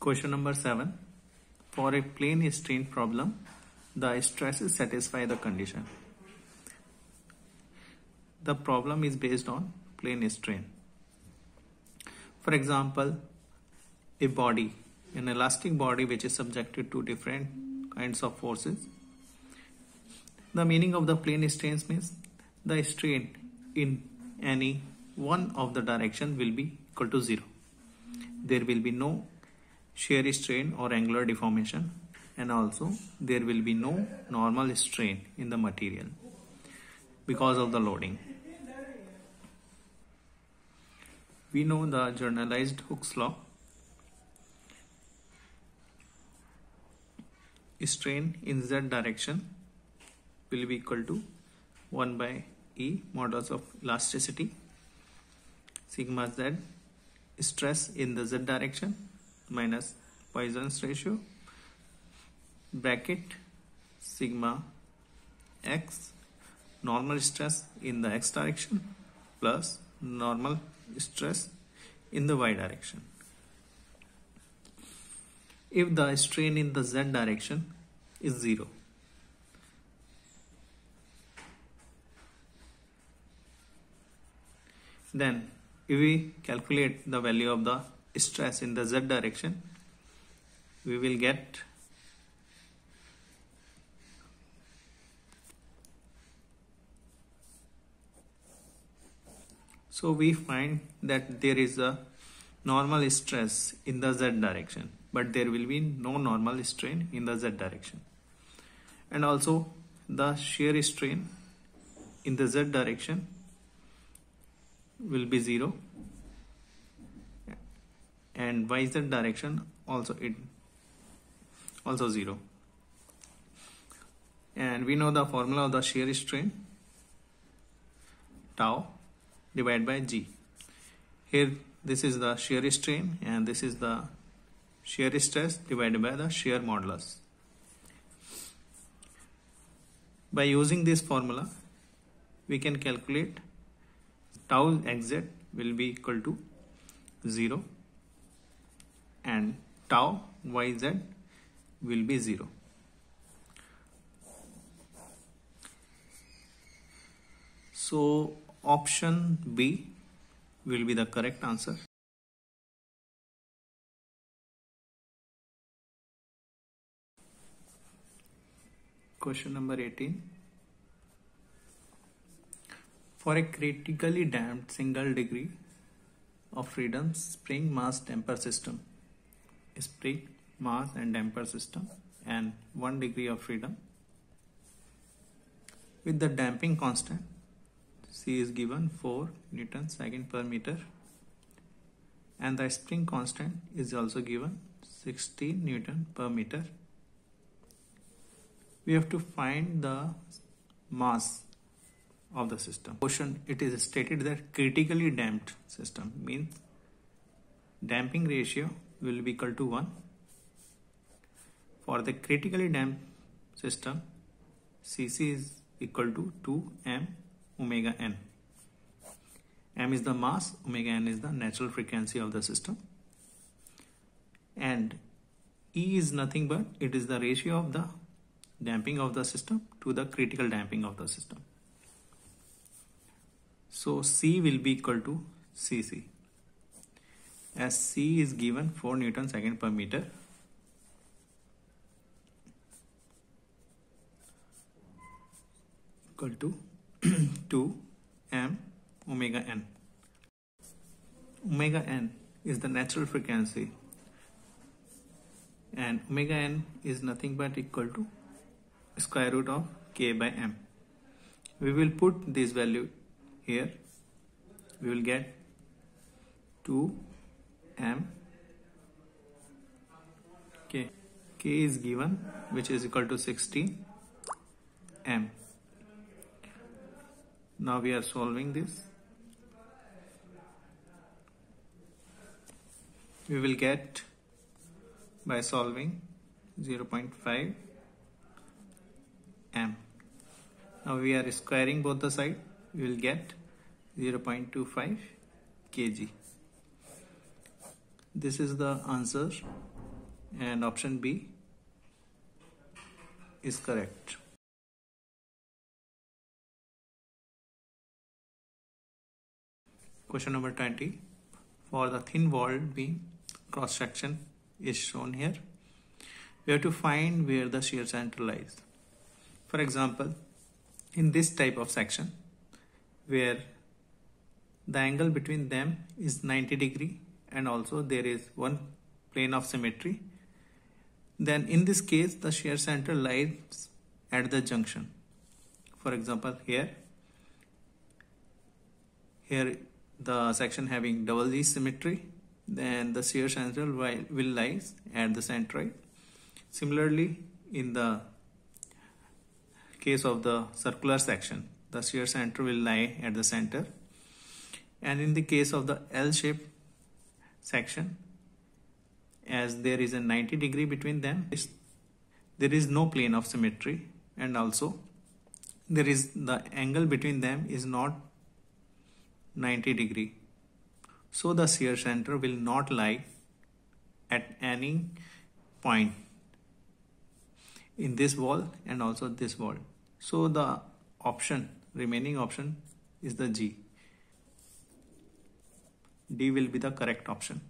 Question number 7. For a plane strain problem, the stresses satisfy the condition. The problem is based on plane strain. For example, a body, an elastic body which is subjected to different kinds of forces. The meaning of the plane strains means the strain in any one of the direction will be equal to 0. There will be no shear strain or angular deformation, and also there will be no normal strain in the material because of the loading. We know the generalized Hooke's law. Strain in z direction will be equal to 1 by E modulus of elasticity sigma z stress in the z direction minus Poisson's ratio bracket sigma x normal stress in the x direction plus normal stress in the y direction. If the strain in the z direction is 0, then if we calculate the value of the stress in the z direction, we will get so we find that there is a normal stress in the z direction, but there will be no normal strain in the z direction, and also the shear strain in the z direction will be 0, and yz direction also 0. And we know the formula of the shear strain, tau divided by G. Here this is the shear strain and this is the shear stress divided by the shear modulus. By using this formula, we can calculate tau xz will be equal to 0 and tau yz will be 0. So option B will be the correct answer. Question number 18. For a critically damped single degree of freedom spring mass damper system, spring mass and damper system, and 1 degree of freedom, with the damping constant C is given 4 Newton second per meter, and the spring constant is also given 16 Newton per meter. We have to find the mass of the system. Question, it is stated that critically damped system means damping ratio will be equal to 1. For the critically damped system, Cc is equal to 2 m omega n. M is the mass, omega n is the natural frequency of the system, and E is nothing but it is the ratio of the damping of the system to the critical damping of the system. So C will be equal to Cc, as C is given 4 Newton second per meter, equal to 2 m omega n. Omega n is the natural frequency, and omega n is nothing but equal to square root of k by m. We will put this value here. We will get 2 m k. K is given, which is equal to 16 m. Now we are solving this. We will get, by solving, 0.5 m. Now we are squaring both the sides. We will get 0.25 kg. This is the answer and option B is correct. Question number 20. For the thin walled beam, cross section is shown here. We have to find where the shear center lies. For example, in this type of section where the angle between them is 90 degree and also there is one plane of symmetry, then in this case the shear center lies at the junction. For example, here the section having double G symmetry, then the shear center will lie at the centroid. Similarly, in the case of the circular section, the shear center will lie at the center. And in the case of the L-shaped section, as there is a 90 degree between them, there is no plane of symmetry, and also the angle between them is not 90 degree. So the shear center will not lie at any point in this wall and also this wall. So the remaining option is the G. D will be the correct option.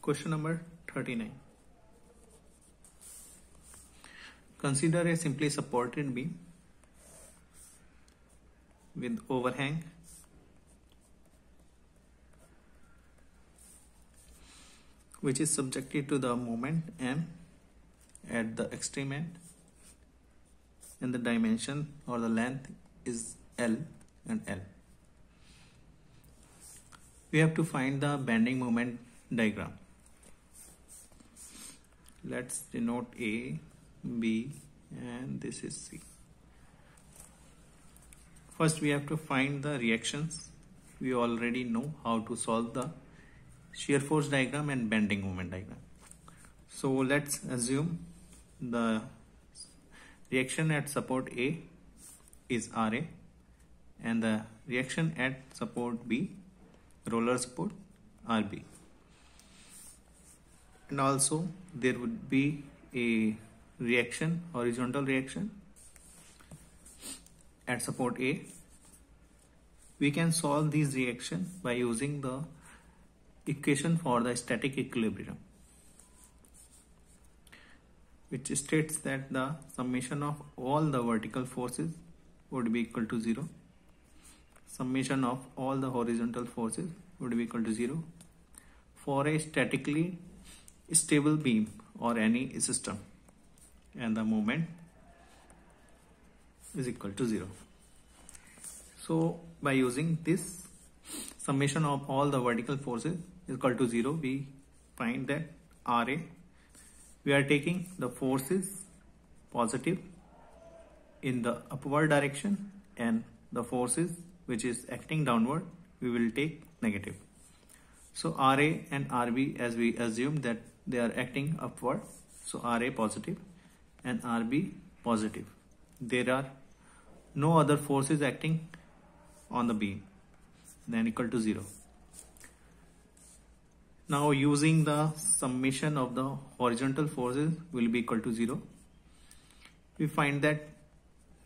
Question number 39. Consider a simply supported beam with overhang which is subjected to the moment M at the extreme end, and the dimension or the length is L and L. We have to find the bending moment diagram. Let's denote A, B, and this is C. First we have to find the reactions. We already know how to solve the shear force diagram and bending moment diagram. So let's assume the reaction at support A is RA and the reaction at support B, roller support, RB. And also there would be a reaction, horizontal reaction at support A. We can solve these reactions by using the equation for the static equilibrium, which states that the summation of all the vertical forces would be equal to 0. Summation of all the horizontal forces would be equal to 0 for a statically stable beam or any system, and the moment is equal to 0. So by using this summation of all the vertical forces is equal to 0, we find that RA, we are taking the forces positive in the upward direction, and the forces which is acting downward we will take negative. So RA and RB, as we assume that they are acting upward, so RA positive and RB positive. There are no other forces acting on the beam, then equal to 0. Now using the summation of the horizontal forces will be equal to 0. We find that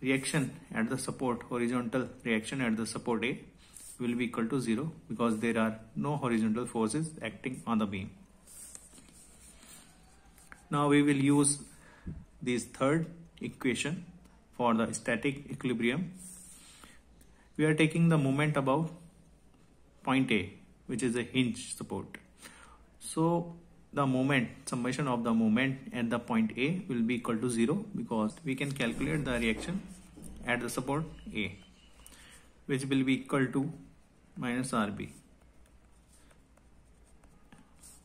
reaction at the support, horizontal reaction at the support A will be equal to 0 because there are no horizontal forces acting on the beam. Now we will use this third equation for the static equilibrium. We are taking the moment above point A, which is a hinge support. So the moment, summation of the moment at the point A will be equal to 0 because we can calculate the reaction at the support A, which will be equal to minus RB.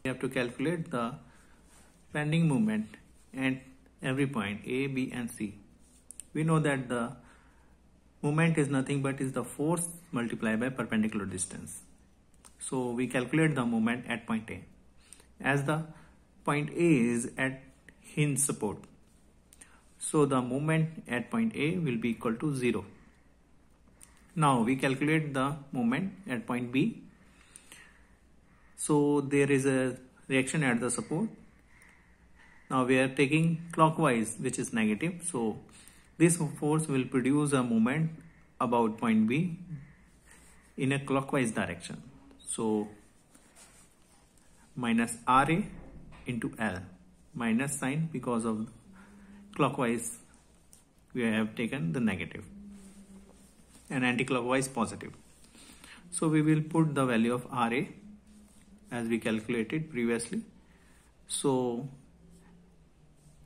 We have to calculate the bending moment at every point A, B and C. We know that the moment is nothing but is the force multiplied by perpendicular distance. So we calculate the moment at point A. As the point A is at hinge support, so the moment at point A will be equal to 0. Now we calculate the moment at point B. So there is a reaction at the support. Now we are taking clockwise, which is negative. So this force will produce a moment about point B in a clockwise direction. So minus Ra into L, minus sign because of clockwise we have taken the negative and anti-clockwise positive. So we will put the value of Ra as we calculated previously. So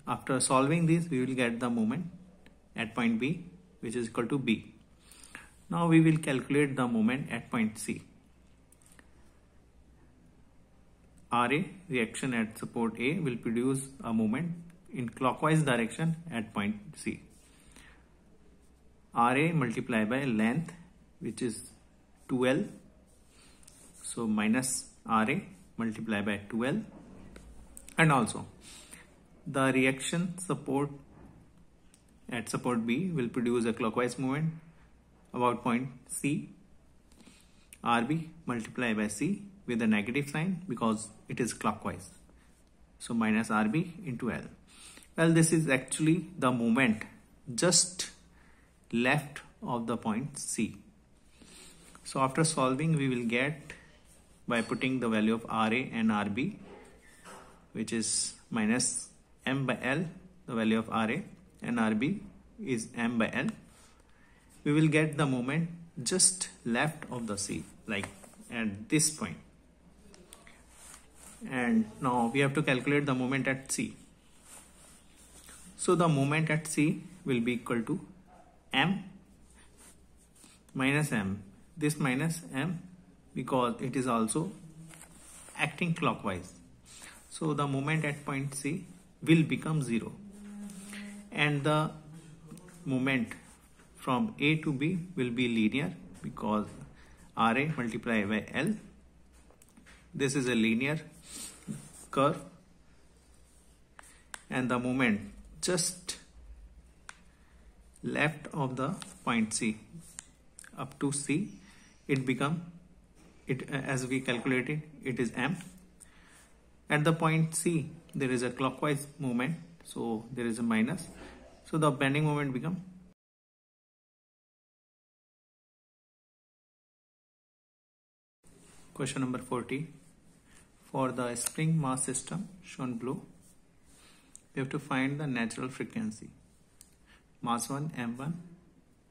after solving this, we will get the moment at point B, which is equal to B. Now we will calculate the moment at point C. Ra, reaction at support A, will produce a moment in clockwise direction at point C. Ra multiplied by length, which is 2L. So minus Ra multiplied by 2L. And also the reaction support at support B will produce a clockwise movement about point C. Rb multiplied by C with a negative sign because it is clockwise. So minus Rb into L. Well, this is actually the moment just left of the point C. So after solving, we will get by putting the value of Ra and Rb, which is minus M by L, the value of Ra, and Rb is M by L. We will get the moment just left of the C, like at this point. And now we have to calculate the moment at C. So the moment at C will be equal to M minus M. This minus M because it is also acting clockwise. So the moment at point C will become 0. And the moment from A to B will be linear because Ra multiplied by L. This is a linear curve. And the moment just left of the point C up to C, as we calculated, it is M. At the point C, there is a clockwise movement, so there is a minus. So the bending moment becomes question number 40. For the spring mass system shown below, we have to find the natural frequency. Mass 1, M1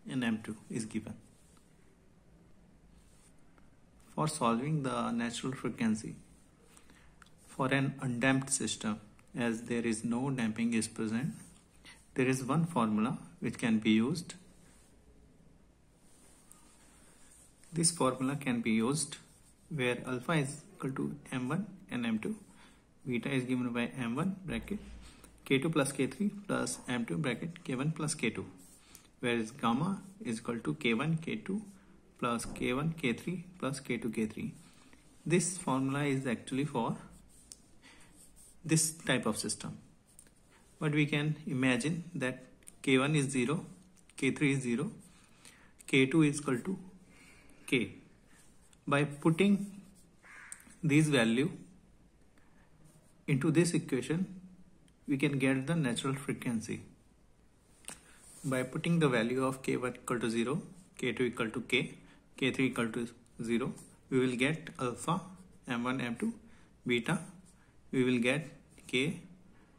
and M2 is given. For solving the natural frequency for an undamped system, as there is no damping is present, there is one formula which can be used. This formula can be used where alpha is equal to M1 and M2, beta is given by M1 bracket K2 plus K3 plus M2 bracket K1 plus K2, whereas gamma is equal to K1 K2 plus K1 K3 plus K2 K3. This formula is actually for this type of system, but we can imagine that K1 is 0, K3 is 0, K2 is equal to K. By putting these value into this equation, we can get the natural frequency. By putting the value of K1 equal to 0, K2 equal to K, K3 equal to 0, we will get alpha, M1, M2, beta, we will get K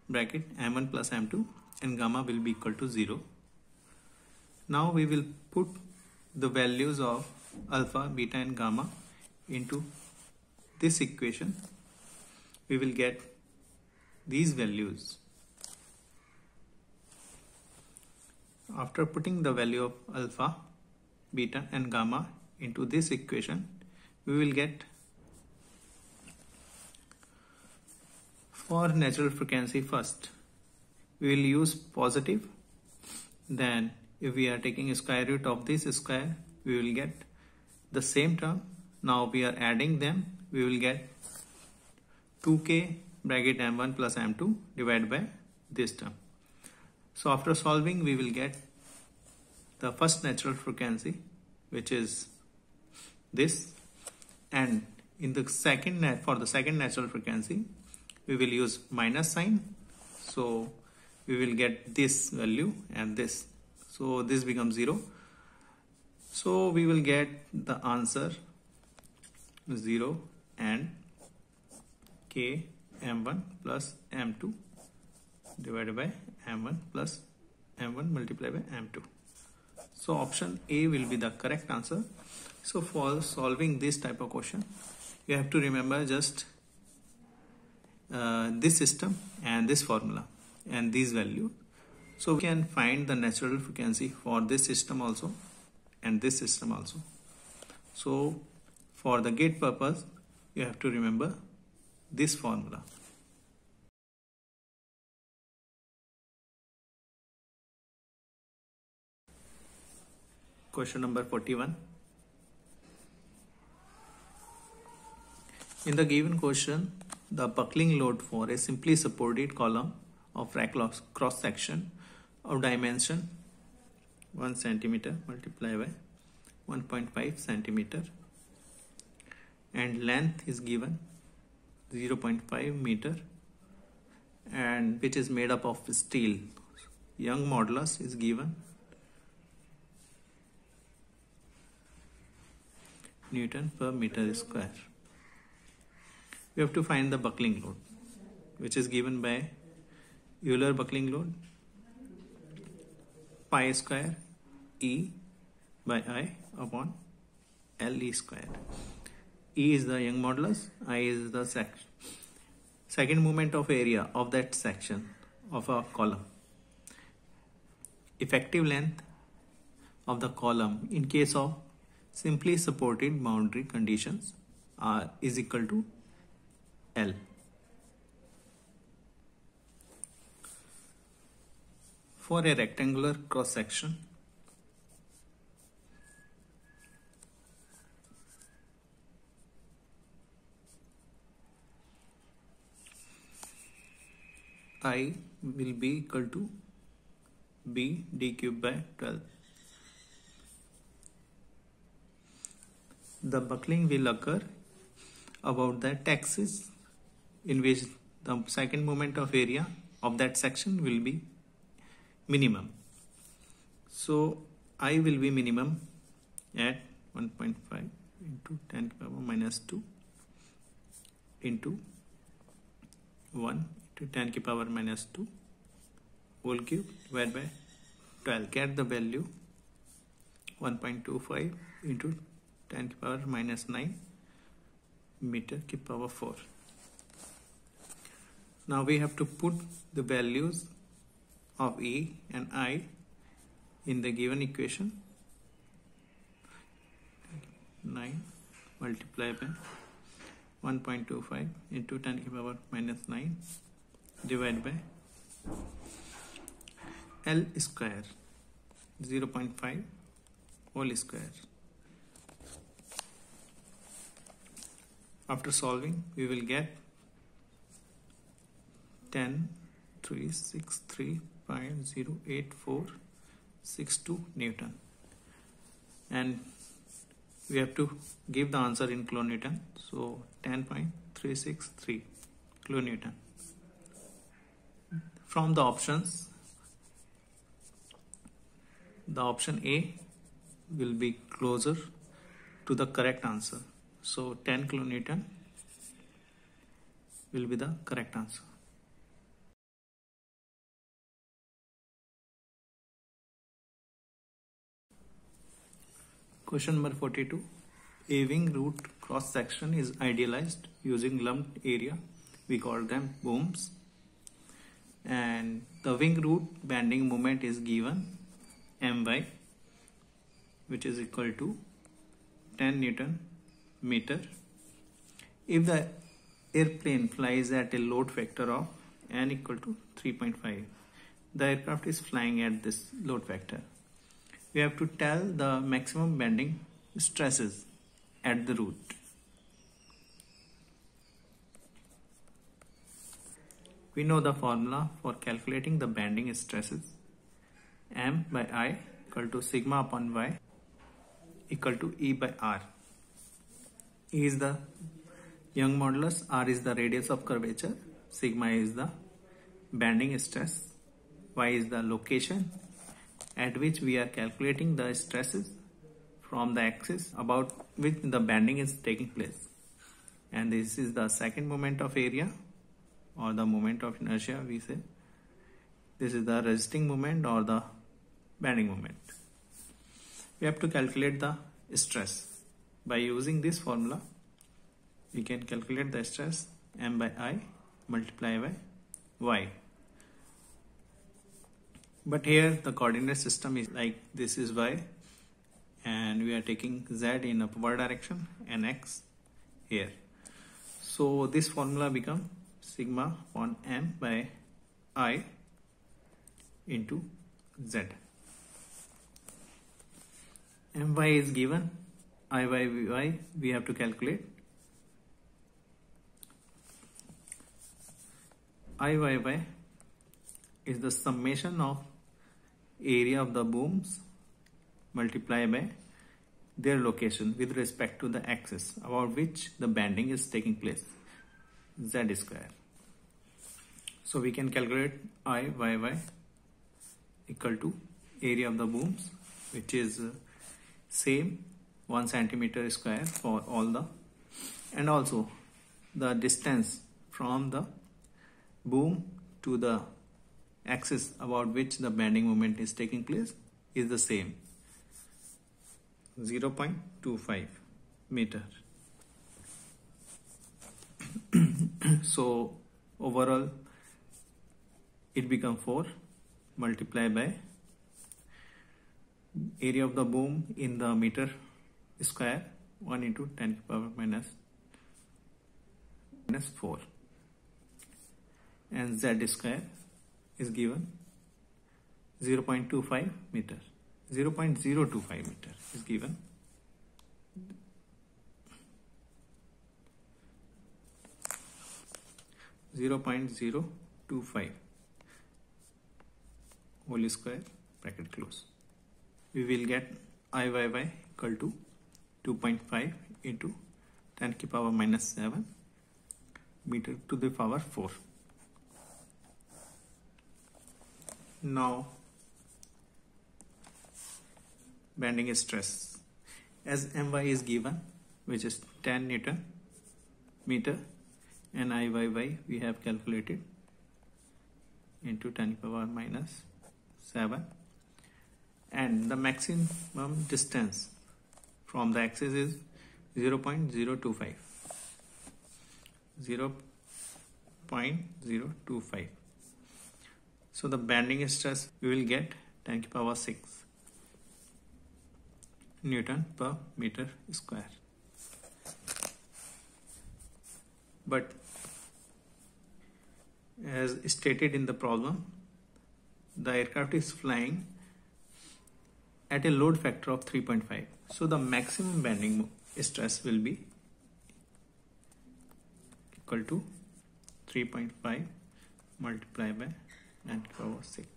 bracket M1 plus M2, and gamma will be equal to 0. Now we will put the values of alpha, beta and gamma into this equation. We will get these values. After putting the value of alpha, beta and gamma into this equation, we will get, for natural frequency first, we will use positive. Then if we are taking a square root of this square, we will get the same term. Now we are adding them, we will get 2k bracket M1 plus M2 divided by this term. So after solving, we will get the first natural frequency, which is this, and in the for the second natural frequency, we will use minus sign. So we will get this value and this. So this becomes 0. So we will get the answer 0 and k m1 plus m2 divided by m1 plus m1 multiplied by m2. So option A will be the correct answer. So for solving this type of question, you have to remember just this system and this formula and these values. So we can find the natural frequency for this system also and this system also. So for the gate purpose, you have to remember this formula. Question number 41. In the given question, the buckling load for a simply supported column of rack cross section of dimension 1 centimeter multiplied by 1.5 centimeter and length is given 0.5 meter and which is made up of steel. Young modulus is given Newton per meter square. We have to find the buckling load, which is given by Euler buckling load pi square E by I upon L E square. E is the Young modulus, I is the second moment of area of that section of a column. Effective length of the column in case of simply supported boundary conditions is equal to L. For a rectangular cross section, I will be equal to B d cube by 12. The buckling will occur about that axis in which the second moment of area of that section will be minimum. So I will be minimum at 1.5 into 10 to the power minus 2 into 1 to 10 to the power minus 2 whole cube divided by 12. Get the value 1.25 into 10 to the power minus 9 meter to the power 4. Now we have to put the values of E and I in the given equation. 9 multiplied by 1.25 into 10 to the power minus 9 divided by L square 0.5 whole square. After solving, we will get 10,363.08462 Newton, and we have to give the answer in kilonewton. So 10.363 kilonewton. From the options, the option A will be closer to the correct answer. So 10 kilonewton will be the correct answer. Question number 42. A wing root cross section is idealized using lumped area. We call them booms. And the wing root bending moment is given My, which is equal to 10 Newton meter. If the airplane flies at a load factor of n equal to 3.5, the aircraft is flying at this load factor. We have to tell the maximum bending stresses at the root. We know the formula for calculating the bending stresses. M by I equal to sigma upon Y equal to E by R. E is the Young modulus, R is the radius of curvature, sigma is the bending stress, y is the location at which we are calculating the stresses from the axis about which the bending is taking place, and this is the second moment of area or the moment of inertia. We say this is the resisting moment or the bending moment. We have to calculate the stress. By using this formula, we can calculate the stress m by I multiplied by y. But here the coordinate system is like this is y, and we are taking z in upward direction and x here. So this formula becomes sigma upon m by I into z. My is given, I by y we have to calculate. I by y is the summation of area of the booms multiplied by their location with respect to the axis about which the bending is taking place, z square. So we can calculate I by y equal to area of the booms, which is same 1 centimeter square for all the, and also the distance from the boom to the axis about which the bending moment is taking place is the same, 0.25 meter. So overall it becomes 4 multiplied by area of the boom in the meter square, 1 into 10 to the power minus 4, and z square is given 0.25 meter, 0.025 meter is given. (0.025) whole square bracket close. We will get I by y equal to 2.5 into 10 to the power minus 7 meter to the power 4. Now bending stress, as my is given, which is 10 Newton meter, and I by y we have calculated into 10 to the power minus 7, and the maximum distance from the axis is 0.025. 0.025. So the bending stress we will get 10 to the power 6 Newton per meter square. But as stated in the problem, the aircraft is flying at a load factor of 3.5. So the maximum bending stress will be equal to 3.5 multiplied by 10 to the power 6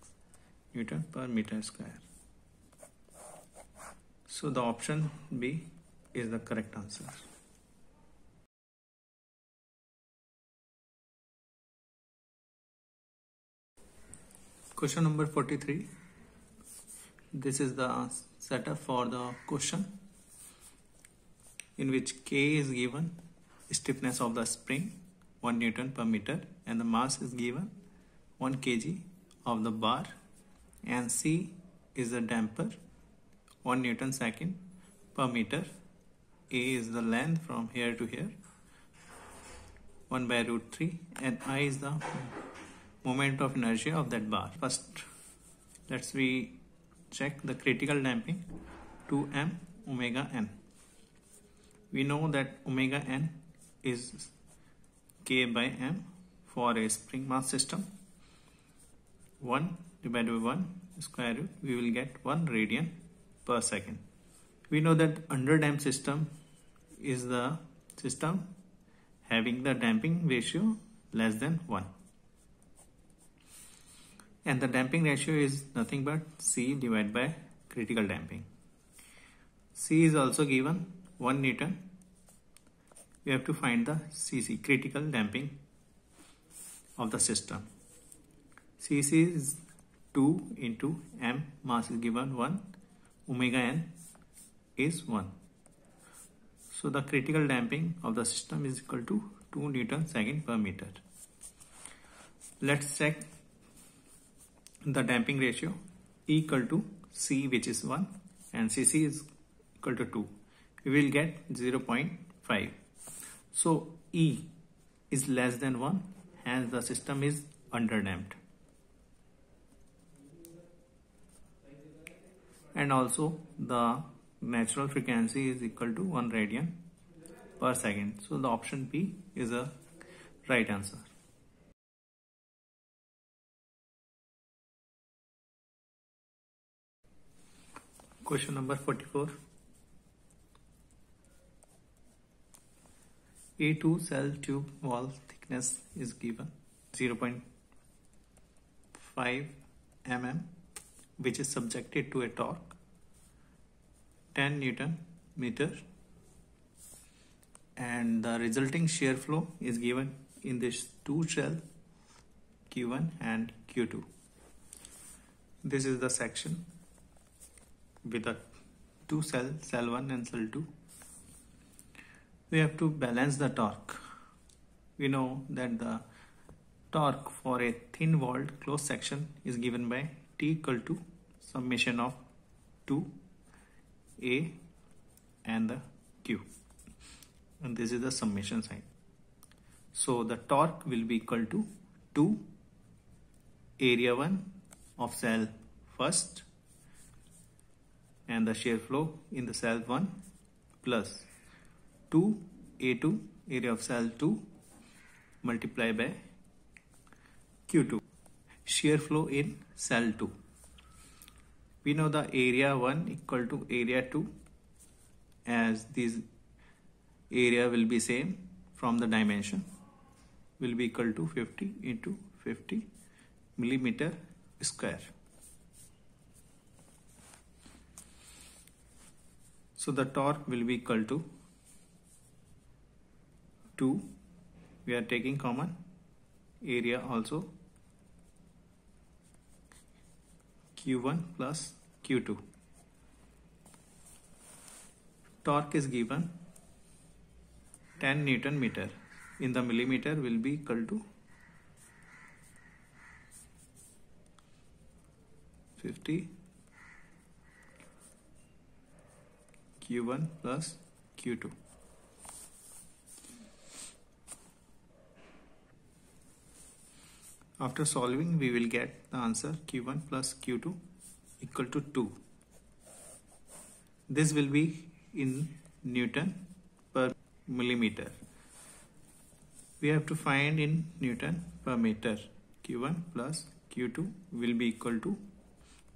Newton per meter square. So the option B is the correct answer. Question number 43. This is the setup for the question, in which K is given, stiffness of the spring 1 Newton per meter, and the mass is given 1 kg of the bar, and C is the damper 1 Newton second per meter. A is the length from here to here, 1 by root 3, and I is the moment of inertia of that bar. First, let's we check the critical damping 2m omega n. We know that omega n is K by m for a spring mass system. 1 divided by 1 square root, we will get 1 radian per second. We know that underdamped system is the system having the damping ratio less than 1. And the damping ratio is nothing but C divided by critical damping. C is also given 1 Newton we have to find the CC, critical damping of the system. CC is 2 into M, mass is given 1, omega n is 1. So the critical damping of the system is equal to 2 Newton second per meter. Let's check the damping ratio. E equal to C, which is 1, and CC is equal to 2. We will get 0.5. So E is less than 1, hence the system is underdamped. And also the natural frequency is equal to 1 radian per second. So the option B is a right answer. Question number 44. A2 cell tube wall thickness is given 0.5 mm, which is subjected to a torque 10 Newton meter, and the resulting shear flow is given in this two shell Q1 and Q2. This is the section with the two cell 1 and cell 2. We have to balance the torque. We know that the torque for a thin walled closed section is given by T equal to summation of 2 A and the Q, and this is the summation sign. So the torque will be equal to 2 area 1 of cell first and the shear flow in the cell 1 plus 2 A2 area of cell 2 multiplied by Q2 shear flow in cell 2. We know the area 1 equal to area 2, as this area will be same from the dimension, will be equal to 50 into 50 millimeter square. So the torque will be equal to 2, we are taking common area also, Q1 plus Q2. Torque is given 10 Newton meter, in the millimeter will be equal to 50 Q1 plus Q2. After solving, we will get the answer Q1 plus Q2 equal to 2. This will be in Newton per millimeter. We have to find in Newton per meter. Q1 plus Q2 will be equal to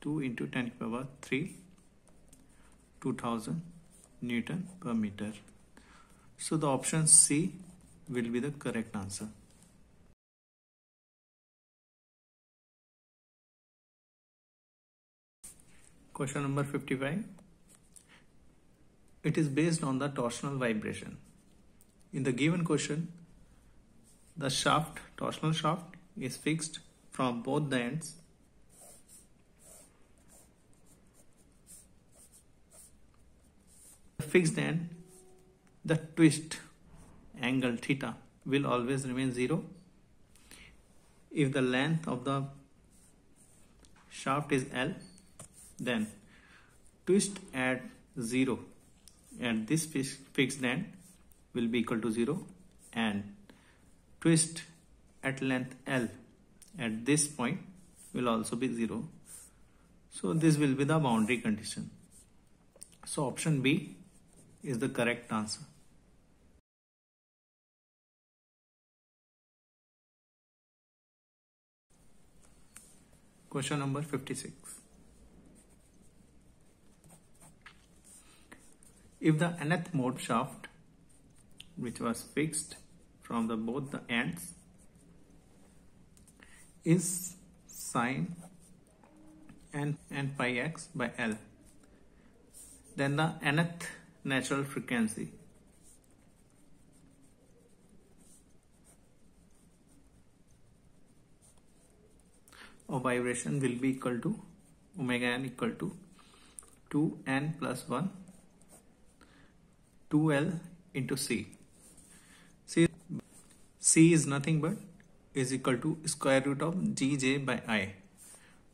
2 into 10 to the power 3, 2000 Newton per meter. So the option C will be the correct answer. Question number 55. It is based on the torsional vibration. In the given question, the torsional shaft is fixed from both the ends. The fixed end, the twist angle theta will always remain 0. If the length of the shaft is L, then twist at 0 at this fixed end will be equal to 0, and twist at length L at this point will also be 0. So this will be the boundary condition. So option B is the correct answer. Question number 56. If the nth mode shaft, which was fixed from both the ends, is sine n pi x by L, then the nth natural frequency of vibration will be equal to omega n equal to 2n plus 1 2l into c. C is nothing but is equal to square root of gj by I.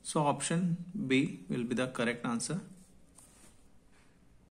So option B will be the correct answer.